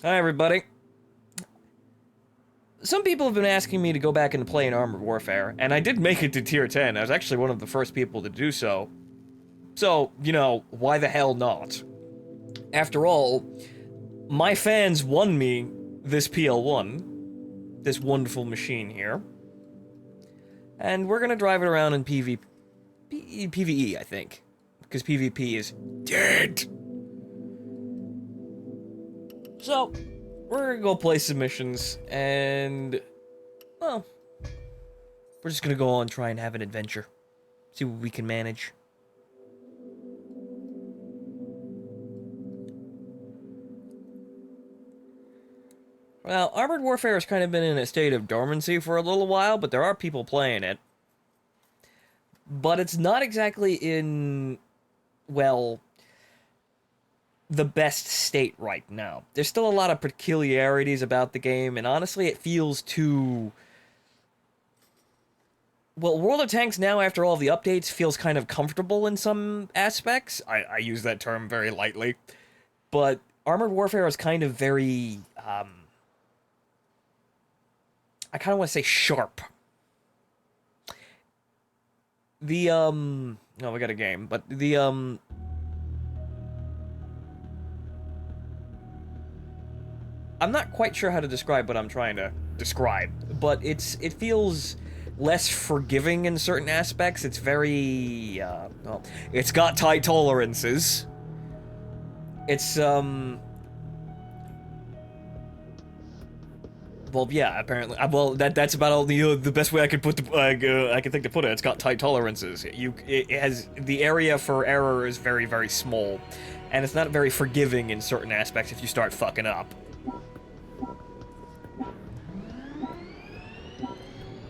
Hi, everybody. Some people have been asking me to go back and play in Armored Warfare, and I did make it to Tier 10. I was actually one of the first people to do so. So, you know, why the hell not? After all, my fans won me this PL1, this wonderful machine here. And we're gonna drive it around in PvE, I think. Because PvP is dead. So, we're gonna go play some missions, and, well, we're just gonna go on and try and have an adventure. See what we can manage. Well, Armored Warfare has kind of been in a state of dormancy for a little while, but there are people playing it. But it's not exactly in, well, the best state right now. There's still a lot of peculiarities about the game, and honestly, it feels too... Well, World of Tanks now, after all the updates, feels kind of comfortable in some aspects. I use that term very lightly. But Armored Warfare is kind of very, I kind of want to say sharp. The, oh, we got a game, but the, I'm not quite sure how to describe what I'm trying to describe, but it feels less forgiving in certain aspects. It's very, well, it's got tight tolerances. It's, well, yeah, apparently. Well, that's about all the best way I could put the I can think to put it. It's got tight tolerances. It has the area for error is very, very small, and it's not very forgiving in certain aspects if you start fucking up.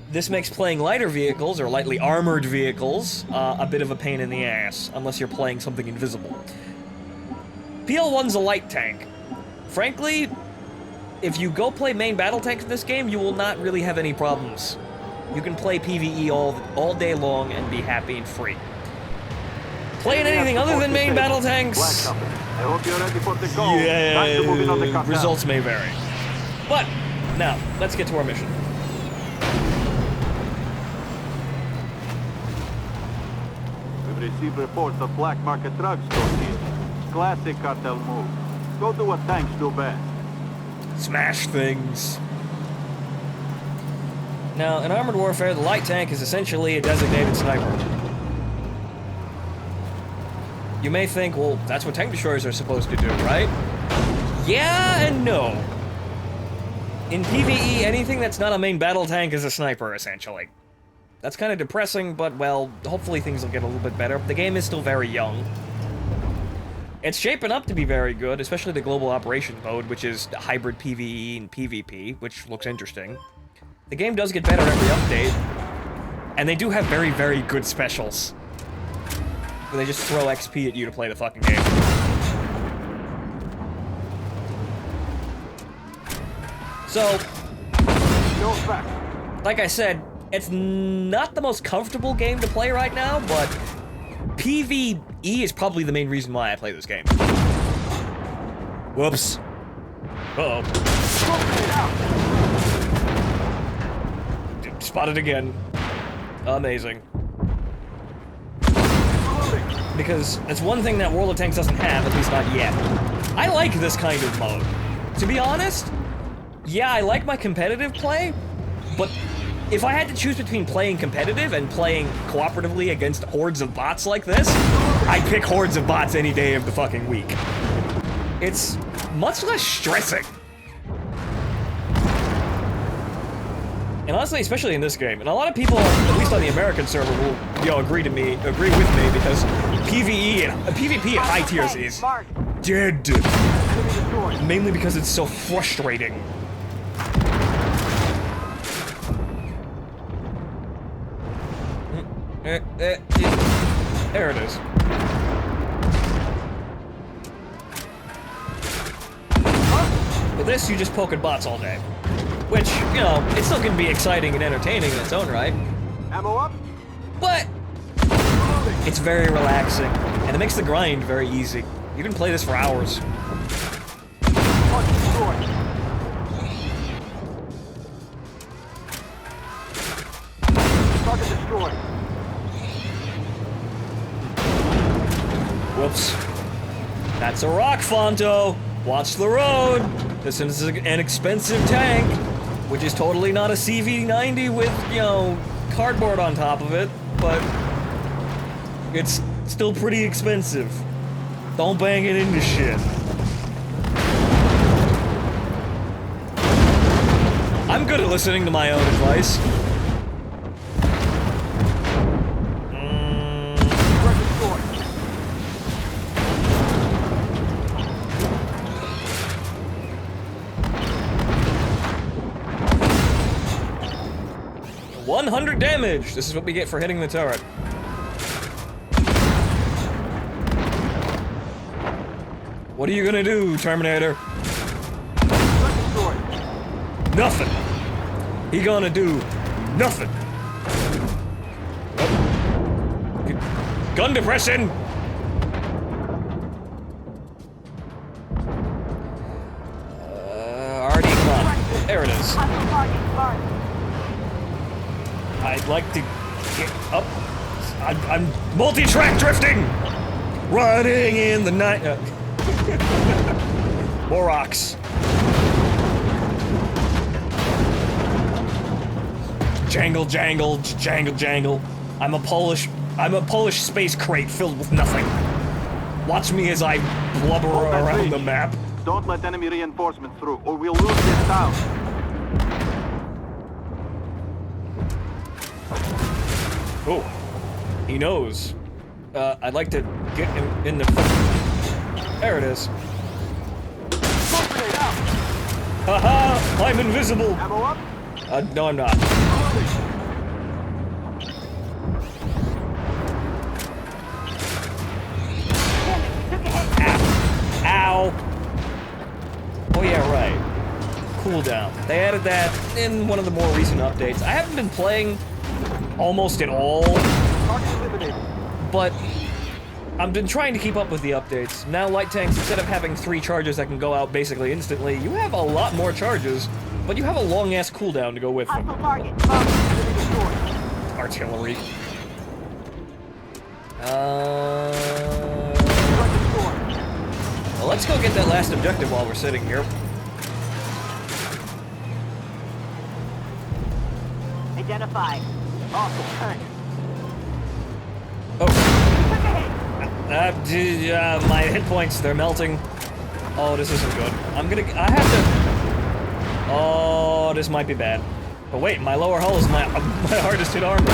This makes playing lighter vehicles, or lightly armored vehicles, a bit of a pain in the ass, unless you're playing something invisible. PL1's a light tank. Frankly, if you go play main battle tanks in this game, you will not really have any problems. You can play PvE all day long and be happy and free. Playing anything other than main battle tanks, yeah, results may vary. But, now, let's get to our mission. Receive reports of black market drugs stored here. Classic cartel move. Go do what tanks do best. Smash things. Now, in Armored Warfare, the light tank is essentially a designated sniper. You may think, well, that's what tank destroyers are supposed to do, right? Yeah and no. In PvE, anything that's not a main battle tank is a sniper, essentially. That's kind of depressing, but, well, hopefully things will get a little bit better. The game is still very young. It's shaping up to be very good, especially the global operations mode, which is hybrid PvE and PvP, which looks interesting. The game does get better every update, and they do have very, very good specials, where they just throw XP at you to play the fucking game. So, like I said, it's not the most comfortable game to play right now, but PvE is probably the main reason why I play this game. Whoops. Uh-oh. Spotted again. Amazing. Because it's one thing that World of Tanks doesn't have, at least not yet. I like this kind of mode. To be honest, yeah, I like my competitive play, but if I had to choose between playing competitive and playing cooperatively against hordes of bots like this, I'd pick hordes of bots any day of the fucking week. It's much less stressing. And honestly, especially in this game, and a lot of people, at least on the American server, will, you know, agree with me, because PvE and PvP at high tiers is dead. Mainly because it's so frustrating. There it is. With this, you just poke at bots all day. Which, you know, it's still gonna be exciting and entertaining in its own right. Ammo up? But it's very relaxing, and it makes the grind very easy. You can play this for hours. That's a rock, Fonto. Watch the road. This is an expensive tank, which is totally not a CV-90 with, you know, cardboard on top of it, but it's still pretty expensive. Don't bang it into shit. I'm good at listening to my own advice. 100 damage! This is what we get for hitting the turret. What are you gonna do, Terminator? Nothing! He gonna do nothing! Oh. Gun depression! Already, come on. There it is. I'd like to get up. I'm multi-track drifting! Running in the night. More rocks. Jangle, jangle, jangle, jangle. I'm a Polish space crate filled with nothing. Watch me as I blubber around the map. Don't let enemy reinforcements through, or we'll lose this town. Oh, he knows. I'd like to get him in the... There it is. Haha! I'm invisible! Ammo up? No, I'm not. Ow! Oh yeah, right. Cooldown. They added that in one of the more recent updates. I haven't been playing almost at all, but I've been trying to keep up with the updates. Now light tanks, instead of having 3 charges that can go out basically instantly, you have a lot more charges, but you have a long-ass cooldown to go with them. Artillery. Well, let's go get that last objective while we're sitting here. Identify. Awesome, thanks. Oh. My hit points, they're melting. Oh, this isn't good. I have to... Oh, this might be bad. But wait, my lower hull is my hardest hit armor.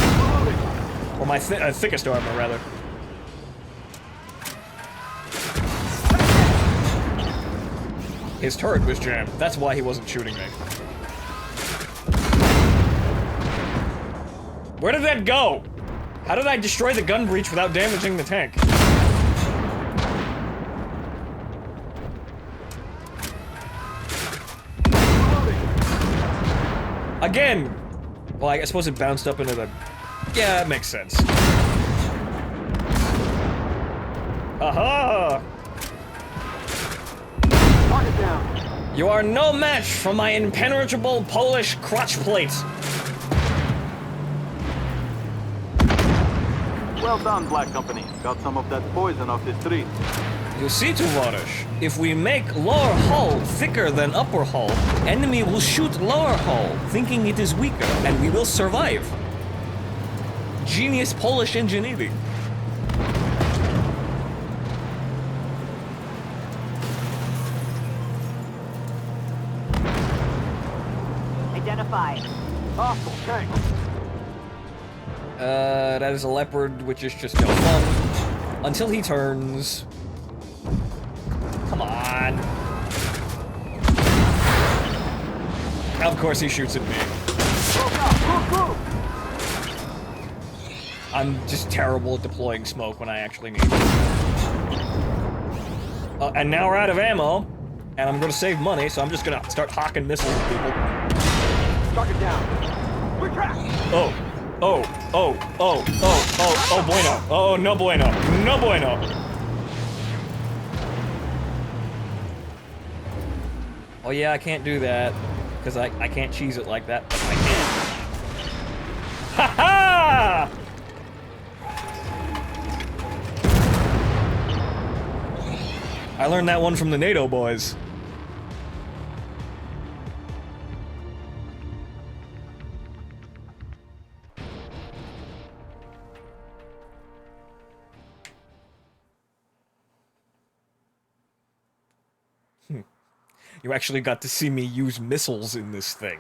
Or my thickest armor, rather. His turret was jammed. That's why he wasn't shooting me. Where did that go? How did I destroy the gun breech without damaging the tank? Again! Well, I suppose it bounced up into the... Yeah, that makes sense. Aha! Target down. You are no match for my impenetrable Polish crotch plate. Well done, Black Company. Got some of that poison off the street. You see, Tovarish, if we make lower hull thicker than upper hull, enemy will shoot lower hull, thinking it is weaker, and we will survive. Genius Polish engineering. Identify. Awesome, thanks. That is a leopard, which is just no fun. Until he turns. Come on. Of course he shoots at me. I'm just terrible at deploying smoke when I actually need it. And now we're out of ammo, and I'm gonna save money, so I'm just gonna start hawking missiles at people. Target down. We're trapped. Oh, bueno. Oh, no bueno. No bueno. Oh yeah, I can't do that, because I can't cheese it like that, but I can. Ha ha! I learned that one from the NATO boys. You actually got to see me use missiles in this thing.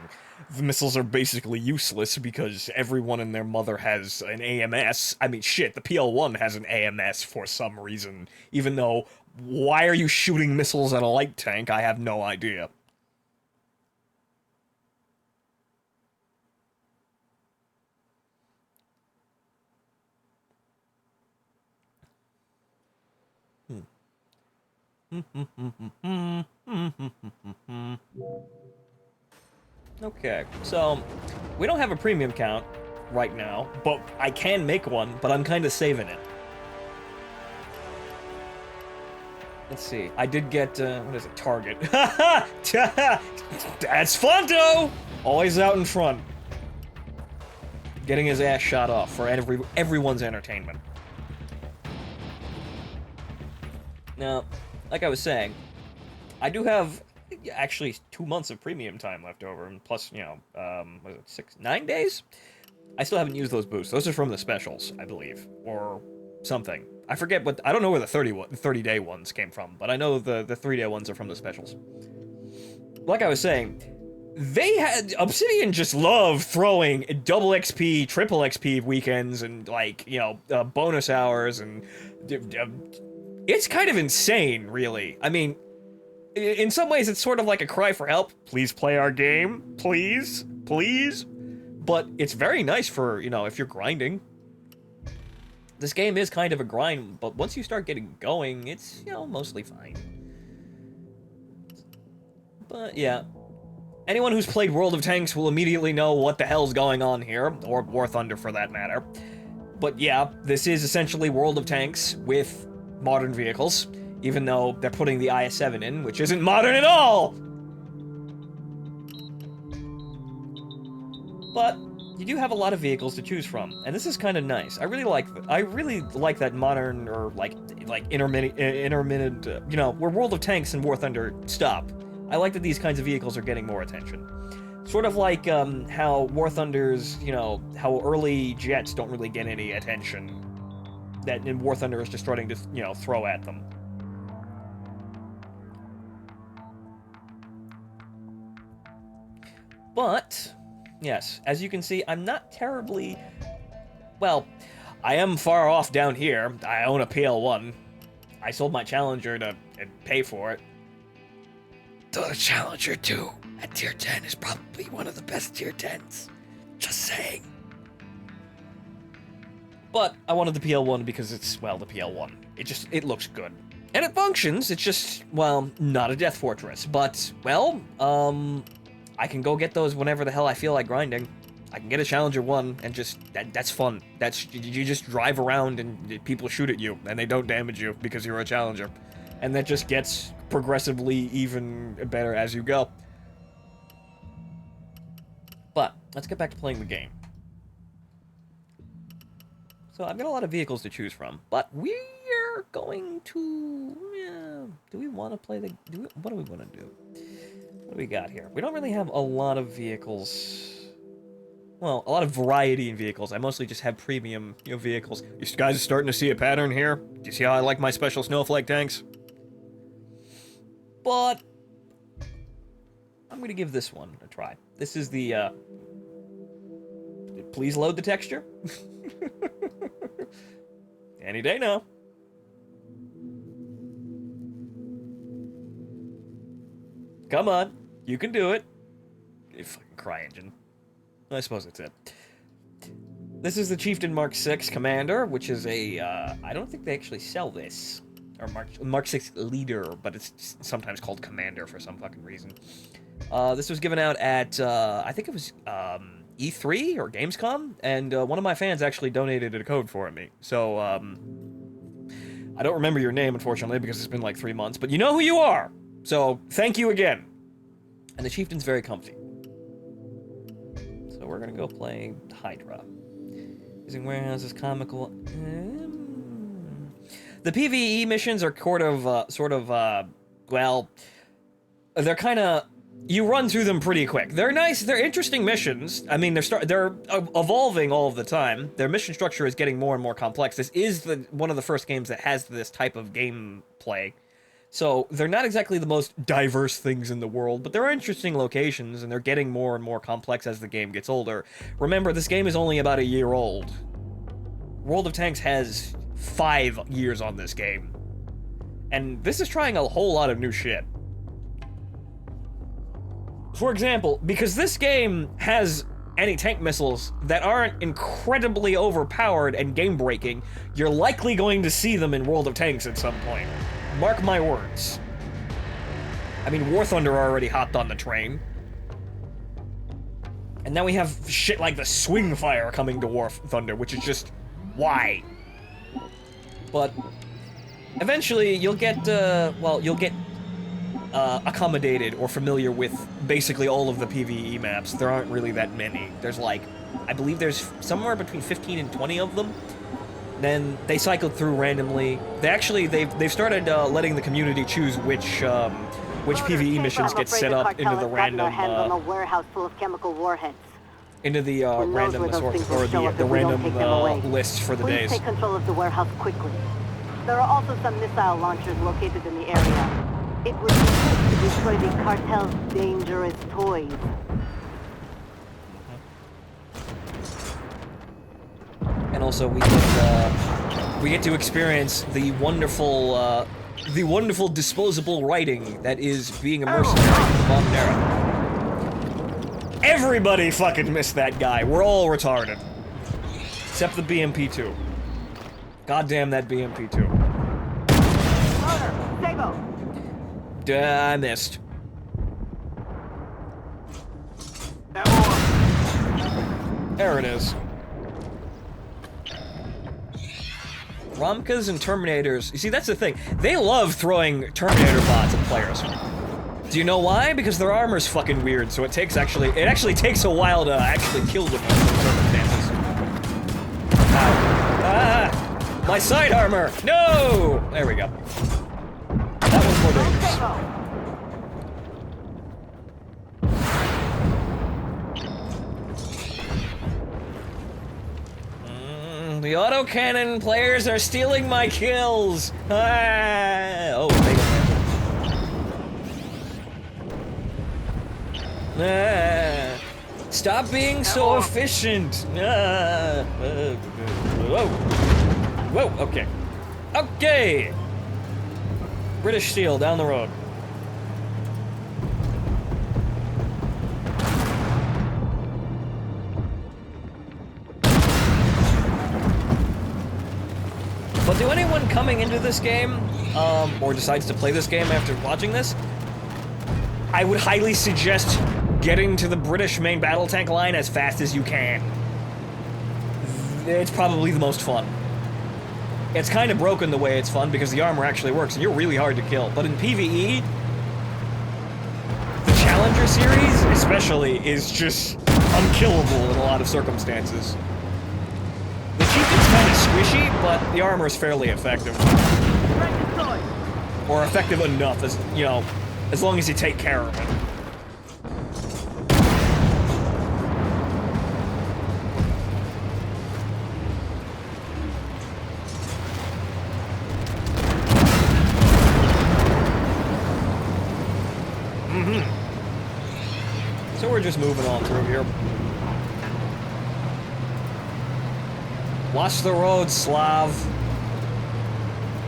The missiles are basically useless because everyone and their mother has an AMS. I mean, shit, the PL-1 has an AMS for some reason. Even though, why are you shooting missiles at a light tank? I have no idea. Okay, so we don't have a premium count right now, but I can make one, but I'm kind of saving it. Let's see, I did get, what is it, Target. That's Fonto! Always out in front. Getting his ass shot off for everyone's entertainment. Now, like I was saying, I do have actually 2 months of premium time left over, and plus, you know, was it 9 days? I still haven't used those boosts. Those are from the specials, I believe, or something. I forget what, I don't know where the 30-day ones came from, but I know the 3-day ones are from the specials. Like I was saying, Obsidian just love throwing double XP, triple XP weekends, and, like, you know, bonus hours, and it's kind of insane, really. I mean, in some ways, it's sort of like a cry for help. Please play our game. Please. Please. But it's very nice for, you know, if you're grinding. This game is kind of a grind, but once you start getting going, it's, you know, mostly fine. But, yeah. Anyone who's played World of Tanks will immediately know what the hell's going on here, or War Thunder for that matter. But yeah, this is essentially World of Tanks with modern vehicles, even though they're putting the IS-7 in, which isn't modern at all! But you do have a lot of vehicles to choose from, and this is kind of nice. I really like that modern, or like intermittent, you know, where World of Tanks and War Thunder stop. I like that these kinds of vehicles are getting more attention. Sort of like how War Thunder's, you know, how early jets don't really get any attention. That in War Thunder is just starting to, you know, throw at them. But, yes, as you can see, I'm not terribly... Well, I am far off down here. I own a PL-1. I sold my Challenger to pay for it. Though the Challenger 2 at tier 10 is probably one of the best tier 10s. Just saying. But I wanted the PL-1 because it's, well, the PL-1. It looks good. And it functions, it's just, well, not a Death Fortress. But, well, I can go get those whenever the hell I feel like grinding. I can get a Challenger 1 and just, that's fun. You just drive around and people shoot at you and they don't damage you because you're a Challenger. And that just gets progressively even better as you go. But, let's get back to playing the game. So I've got a lot of vehicles to choose from, but we're going to... do we want to play the... what do we want to do? What do we got here? We don't really have a lot of vehicles... Well, a lot of variety in vehicles. I mostly just have premium, you know, vehicles. You guys are starting to see a pattern here? Do you see how I like my special snowflake tanks? But... I'm going to give this one a try. This is the, Please load the texture. Any day now. Come on. You can do it. You fucking CryEngine. I suppose that's it. This is the Chieftain Mark 6 Commander, which is a, I don't think they actually sell this. Or Mark 6 Leader, but it's sometimes called Commander for some fucking reason. This was given out at, I think it was, E3 or Gamescom, and one of my fans actually donated a code for me. So, I don't remember your name, unfortunately, because it's been like 3 months, but you know who you are! So, thank you again. And the Chieftain's very comfy. So we're gonna go play Hydra. Using warehouses, comical... The PvE missions are well, they're kind of, you run through them pretty quick. They're nice, they're interesting missions. I mean, they're evolving all of the time. Their mission structure is getting more and more complex. This is one of the first games that has this type of gameplay. So, they're not exactly the most diverse things in the world, but they're interesting locations, and they're getting more and more complex as the game gets older. Remember, this game is only about a year old. World of Tanks has 5 years on this game. And this is trying a whole lot of new shit. For example, because this game has anti-tank missiles that aren't incredibly overpowered and game-breaking, you're likely going to see them in World of Tanks at some point. Mark my words. I mean, War Thunder already hopped on the train. And now we have shit like the Swing Fire coming to War Thunder, which is just... why? But eventually you'll get, accommodated or familiar with basically all of the PvE maps. There aren't really that many. There's like, I believe there's somewhere between 15 and 20 of them. Then they cycle through randomly. They've started letting the community choose which PvE missions get set up into the random warehouse full of chemical warheads. Into the random lists for the days. Please take control of the warehouse quickly. There are also some missile launchers located in the area. It would be good to destroy the cartel's dangerous toys. And also, we get to experience the wonderful disposable writing that is being a mercenary in the modern era. Everybody fucking missed that guy. We're all retarded. Except the BMP-2. Goddamn that BMP-2. I missed. There it is. Romkas and Terminators. You see, that's the thing. They love throwing Terminator bots at players. Do you know why? Because their armor's fucking weird, so it actually takes a while to actually kill them in some circumstances. Ow. Ah! My side armor! No! There we go. That one's more dangerous. The autocannon players are stealing my kills! Ah! Oh, ah! Stop being so efficient! Ah! Whoa! Whoa, okay. Okay! British Steel, down the road. But to anyone coming into this game, or decides to play this game after watching this, I would highly suggest getting to the British main battle tank line as fast as you can. It's probably the most fun. It's kind of broken the way it's fun because the armor actually works and you're really hard to kill. But in PvE, the Challenger series, especially, is just unkillable in a lot of circumstances. The chieftain's kind of squishy, but the armor is fairly effective. Or effective enough, as you know, as long as you take care of it. So we're just moving on through here. Watch the road, Slav.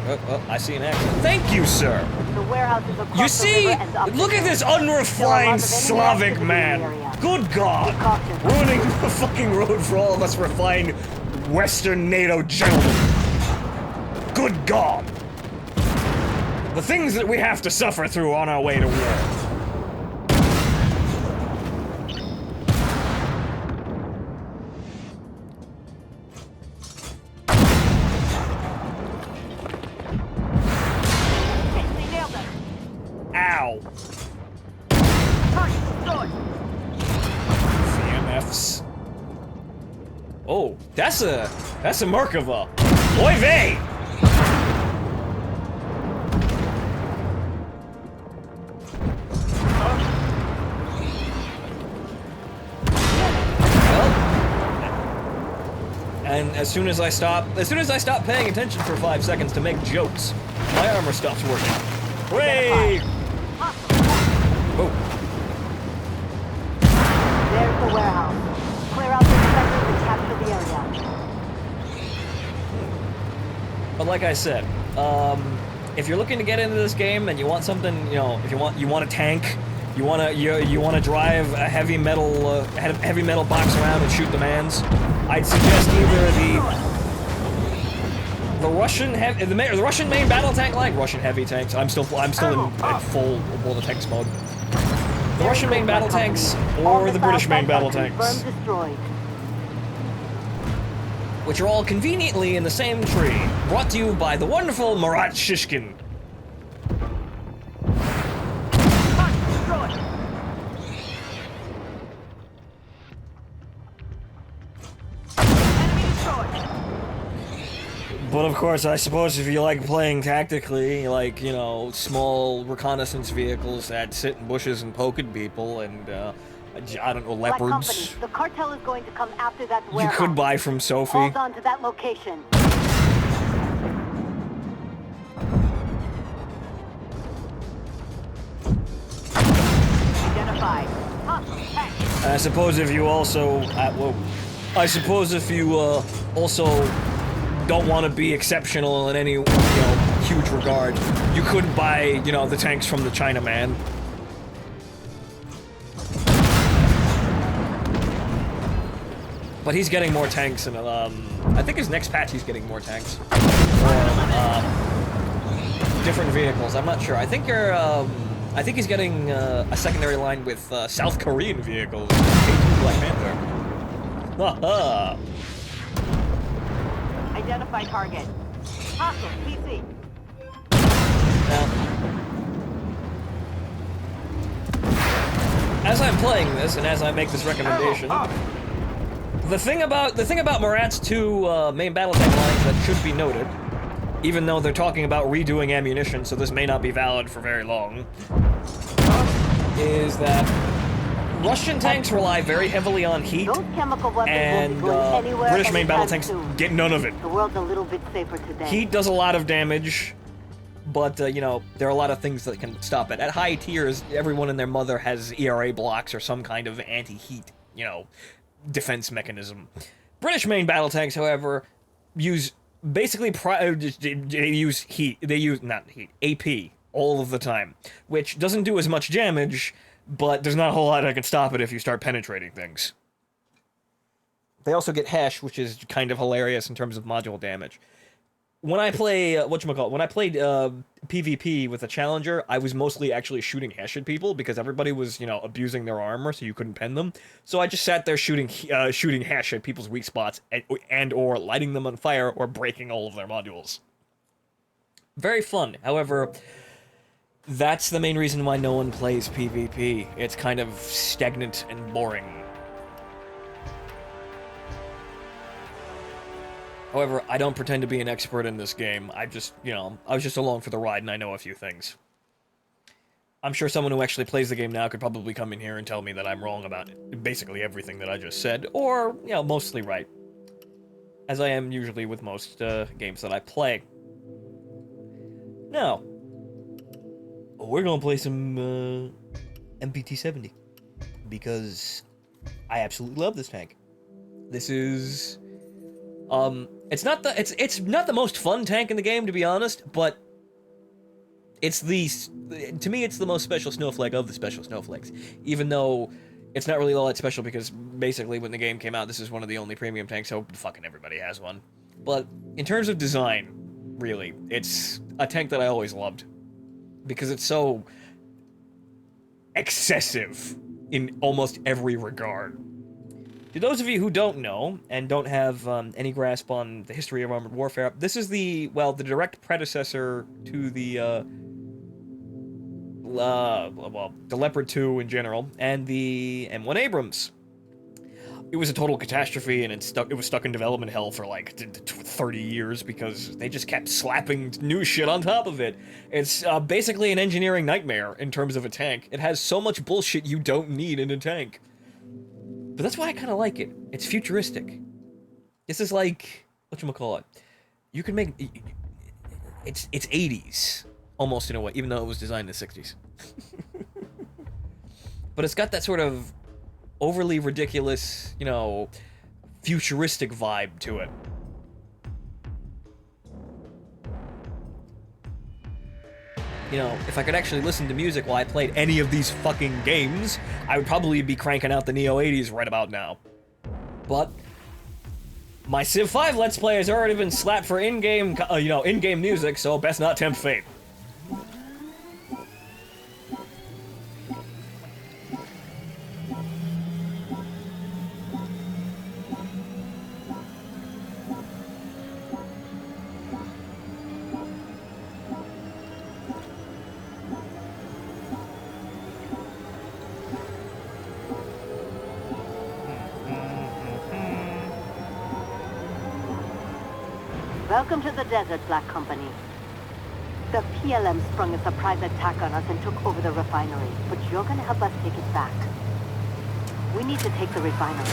Oh, I see an accident. Thank you, sir. The warehouse is across You see? the river and Look at this unrefined Slavic man. Good God. Ruining the fucking road for all of us refined Western NATO gentlemen. Good God. The things that we have to suffer through on our way to war. Ow. CMFs. Oh, that's a Merkava. Oy vey! And as soon as I stop paying attention for 5 seconds to make jokes, my armor stops working. Hooray! Oh. There's the warehouse. Clear out the defenders and capture the area. But like I said, if you're looking to get into this game and you want something, you know, if you want a tank, you wanna drive a heavy metal box around and shoot the mans, I'd suggest either the Russian main battle tank line, Russian heavy tanks. I'm still in full World of Tanks mode. The Russian main battle tanks or the British main battle tanks, which are all conveniently in the same tree. Brought to you by the wonderful Marat Shishkin. But of course, I suppose if you like playing tactically, like, you know, small reconnaissance vehicles that sit in bushes and poke at people and, I don't know, leopards. The cartel is going to come after that warehouse. You could buy from Sophie. Hold on to that location. Identified. I suppose if you also, I suppose if you also don't want to be exceptional in any, you know, huge regard, you could buy, you know, the tanks from the Chinaman. But he's getting more tanks, and I think his next patch he's getting more tanks. Or different vehicles. I'm not sure. I think he's getting a secondary line with South Korean vehicles. Black Panther. Haha. Identify target. Hostile, PC. Now, as I'm playing this and as I make this recommendation, the thing about Marat's two main battle tank lines that should be noted, even though they're talking about redoing ammunition, so this may not be valid for very long, is that Russian tanks rely very heavily on heat, and British main battle tanks get none of it. The world's a little bit safer today. Heat does a lot of damage, but, you know, there are a lot of things that can stop it. At high tiers, everyone and their mother has ERA blocks or some kind of anti-heat, you know, defense mechanism. British main battle tanks, however, use basically AP all of the time, which doesn't do as much damage, but there's not a whole lot that can stop it if you start penetrating things. They also get hash, which is kind of hilarious in terms of module damage. When I play, when I played PvP with a Challenger, I was mostly actually shooting hash at people because everybody was, you know, abusing their armor, so you couldn't pen them. So I just sat there shooting hash at people's weak spots and or lighting them on fire or breaking all of their modules. Very fun. However, that's the main reason why no one plays PvP. It's kind of stagnant and boring. However, I don't pretend to be an expert in this game. I just, you know, I was just along for the ride and I know a few things. I'm sure someone who actually plays the game now could probably come in here and tell me that I'm wrong about basically everything that I just said, or, you know, mostly right. As I am usually with most games that I play. Now, we're gonna play some MPT-70 because I absolutely love this tank. This is it's not the most fun tank in the game, to be honest, but to me it's the most special snowflake of the special snowflakes, even though it's not really all that special because basically when the game came out this is one of the only premium tanks, so fucking everybody has one. But in terms of design, really, it's a tank that I always loved because it's so excessive in almost every regard. To those of you who don't know, and don't have any grasp on the history of armored warfare, this is the direct predecessor to the Leopard 2 in general, and the M1 Abrams. It was a total catastrophe, and it was stuck in development hell for like 30 years because they just kept slapping new shit on top of it. It's basically an engineering nightmare in terms of a tank. It has so much bullshit you don't need in a tank. But that's why I kind of like it. It's futuristic. This is like, whatchamacallit, you can make, it's 80s, almost in a way, even though it was designed in the 60s. But it's got that sort of overly ridiculous, you know, futuristic vibe to it. You know, if I could actually listen to music while I played any of these fucking games, I would probably be cranking out the Neo 80s right about now. But my Civ 5 Let's Play has already been slapped for in-game, you know, in-game music, so best not tempt fate. Welcome to the desert, Black Company. The PLM sprung a surprise attack on us and took over the refinery, but you're gonna help us take it back. We need to take the refinery.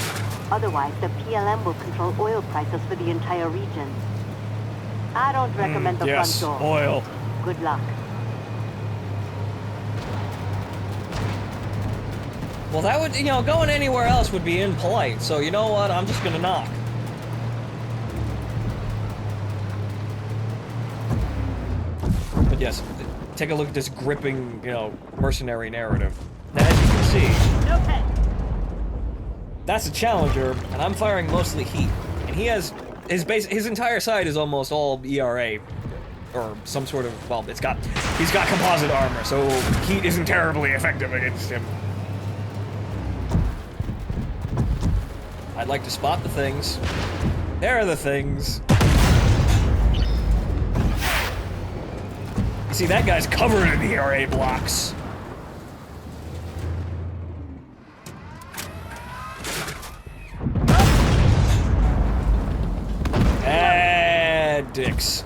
Otherwise, the PLM will control oil prices for the entire region. I don't recommend the front door. Yes, oil. Good luck. Well, that would, you know, going anywhere else would be impolite, so you know what, I'm just gonna knock. But yes, take a look at this gripping, you know, mercenary narrative. Now, as you can see, No pet. that's a Challenger, and I'm firing mostly heat. And he has, his entire side is almost all ERA, or some sort of, well, he's got composite armor, so heat isn't terribly effective against him. I'd like to spot the things. There are the things. You see, that guy's covered in ERA blocks. Dicks.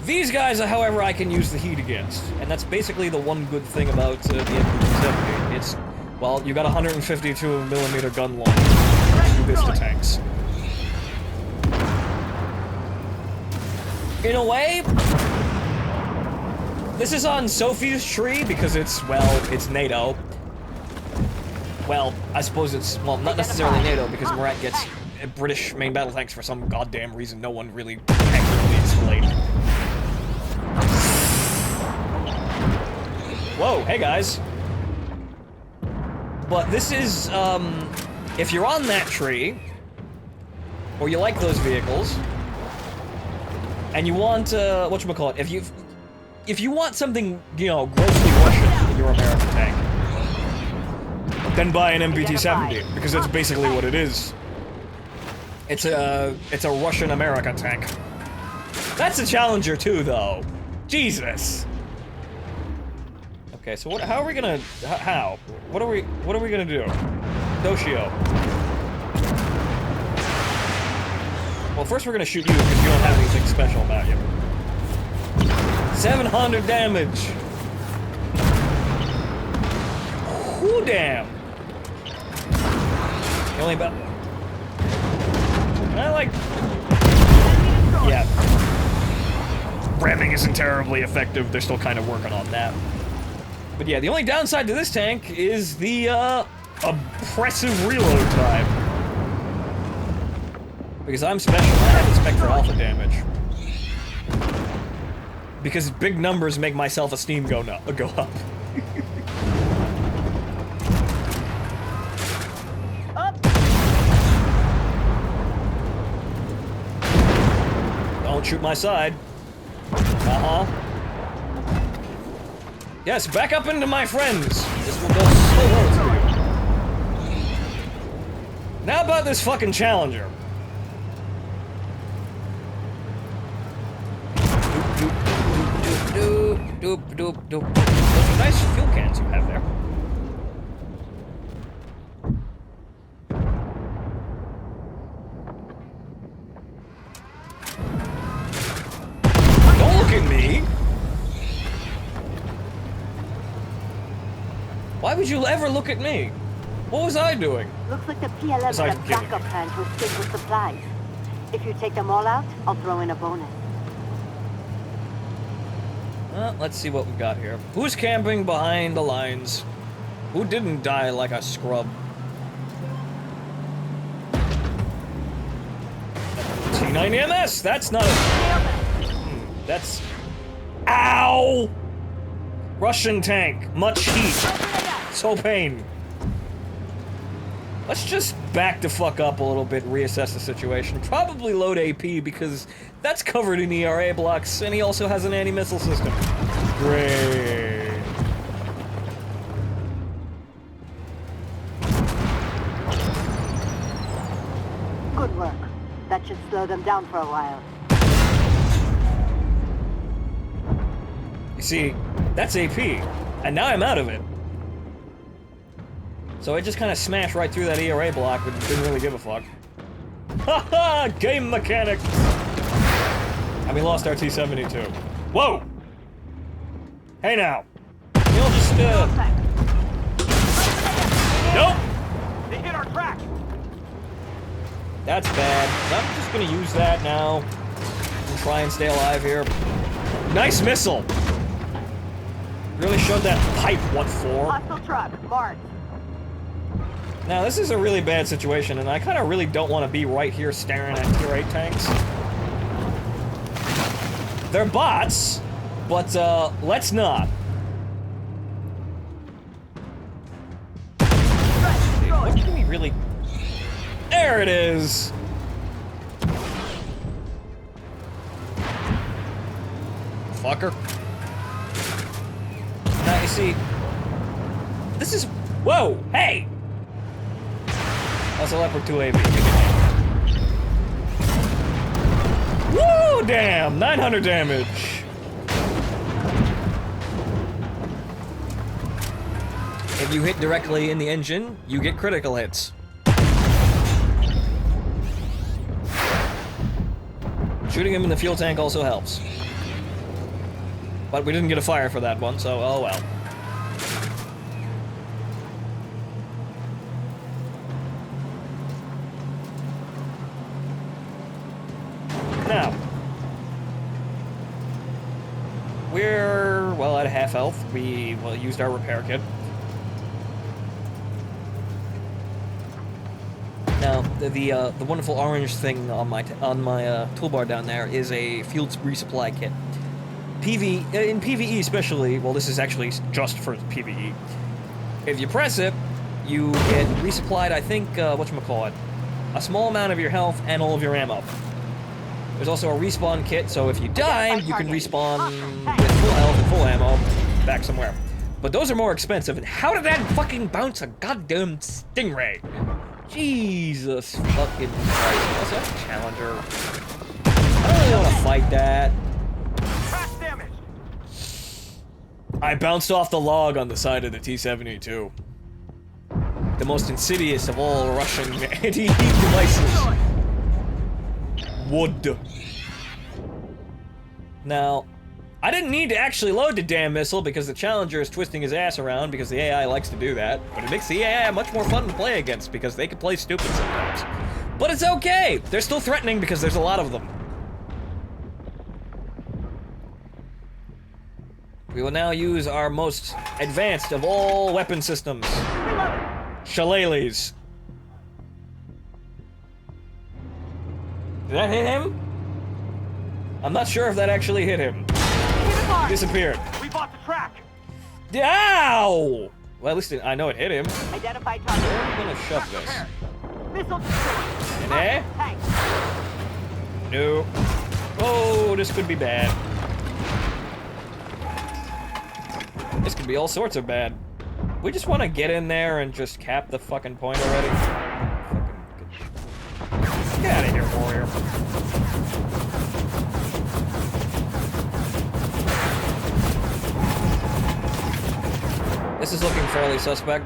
These guys, however, I can use the heat against, and that's basically the one good thing about the MP-70. It's, well, you got a 152mm gun launcher. Do this to tanks. In a way, this is on Sophie's tree because it's, well, it's NATO. Well, I suppose it's, well, not necessarily NATO because Murat gets British main battle tanks for some goddamn reason no one really accurately explained. Whoa, hey guys. But this is, if you're on that tree, or you like those vehicles, and you want, whatchamacallit, if you want something, you know, grossly Russian in your American tank, then buy an MBT-70, because that's basically what it is. It's a Russian-America tank. That's a Challenger too, though. Jesus. Okay, so how are we gonna, how? What are we gonna do? Doshio. Well, first we're gonna shoot you because you don't have anything special about you. 700 damage. Whoo, damn. Only about. I like. Yeah. Ramming isn't terribly effective. They're still kind of working on that. But yeah, the only downside to this tank is the oppressive reload time. Because I'm special, I have the Spectre Alpha damage. Because big numbers make my self-esteem go up. Don't shoot my side. Yes, back up into my friends. This will go so well to you. Now about this fucking Challenger. Doop. Those are nice fuel cans you have there. Don't look at me! Why would you ever look at me? What was I doing? Looks like the PLM Besides had a killing backup you. plan to escape with supplies. If you take them all out, I'll throw in a bonus. Well, let's see what we've got here. Who's camping behind the lines? Who didn't die like a scrub? T9MS! That's not a... That's... Ow! Russian tank. Much heat. So pain. Let's just back the fuck up a little bit and reassess the situation. Probably load AP because that's covered in ERA blocks, and he also has an anti-missile system. Great. Good work. That should slow them down for a while. You see, that's AP, and now I'm out of it. So I just kind of smashed right through that ERA block, but didn't really give a fuck. Haha! Game mechanics! And we lost our T-72. Whoa! Hey now! You'll just, Nope! They hit our track! That's bad. I'm just gonna use that now. And try and stay alive here. Nice missile! Really showed that pipe what for. Hostile truck, marked. Now, this is a really bad situation, and I kind of really don't want to be right here staring at Tier 8 tanks. They're bots, but, let's not. What can we really... There it is! Fucker. Now, you see... This is... Whoa! Hey! That's a Leopard 2 AV. Woo! Damn! 900 damage! If you hit directly in the engine, you get critical hits. Shooting him in the fuel tank also helps. But we didn't get a fire for that one, so oh well. Now, we're, well, at half health. We, well, used our repair kit. Now, the wonderful orange thing on my toolbar down there is a fuel resupply kit. In PvE especially, well, this is actually just for PvE. If you press it, you get resupplied, I think, whatchamacallit, a small amount of your health and all of your ammo. There's also a respawn kit, so if you die, you can respawn with full health and full ammo back somewhere. But those are more expensive, and how did that fucking bounce a goddamn stingray? Jesus fucking Christ. That's a challenger. I don't really want to fight that. I bounced off the log on the side of the T-72. The most insidious of all Russian anti-heat devices. Wood. Now, I didn't need to actually load the damn missile because the Challenger is twisting his ass around because the AI likes to do that. But it makes the AI much more fun to play against because they can play stupid sometimes. But it's okay! They're still threatening because there's a lot of them. We will now use our most advanced of all weapon systems. Shillelaghs. Did that hit him? I'm not sure if that actually hit him. He disappeared. We bought the track. Ow! Well, at least I know it hit him. Identify target. Where are we gonna shove this? Missile destroyed. In there? Tank. No. Oh, this could be bad. This could be all sorts of bad. We just want to get in there and just cap the fucking point already. Get out of here, warrior. This is looking fairly suspect.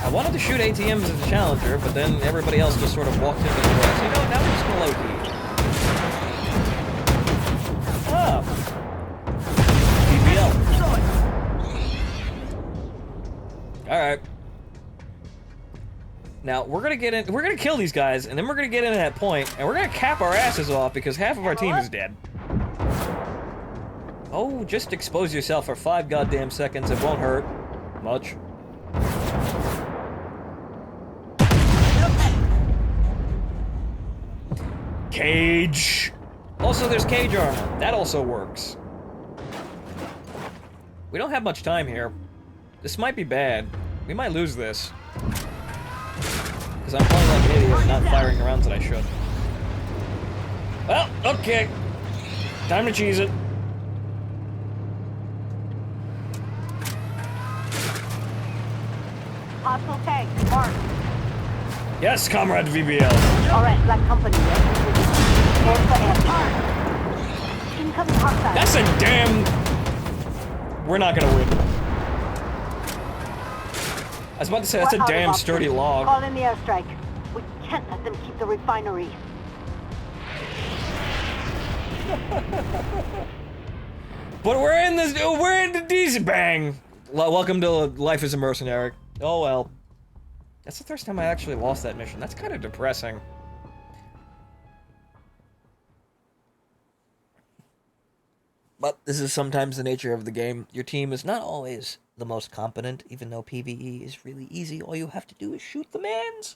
I wanted to shoot ATMs as a Challenger, but then everybody else just sort of walked into the grass. You know what, now we're just gonna low-key. Ah. Now, we're gonna get in, we're gonna kill these guys, and then we're gonna get in at that point, and we're gonna cap our asses off because half of our team is dead. Oh, just expose yourself for 5 goddamn seconds, it won't hurt much. Cage! Also, there's cage armor. That also works. We don't have much time here. This might be bad. We might lose this. Because I'm playing like an idiot and not firing the rounds that I should. Well, okay. Time to cheese it. Hostile tank, mark. Yes, Comrade VBL. Alright, Black Company, Hold the air. Incoming hostile. That's a damn... We're not gonna win. I was about to say, that's a damn sturdy log. Call in the airstrike. We can't let them keep the refinery. But we're in the DC bang. Welcome to Life as a Mercenary. Oh well. That's the first time I actually lost that mission. That's kind of depressing. But this is sometimes the nature of the game. Your team is not always the most competent, even though PvE is really easy. All you have to do is shoot the mans.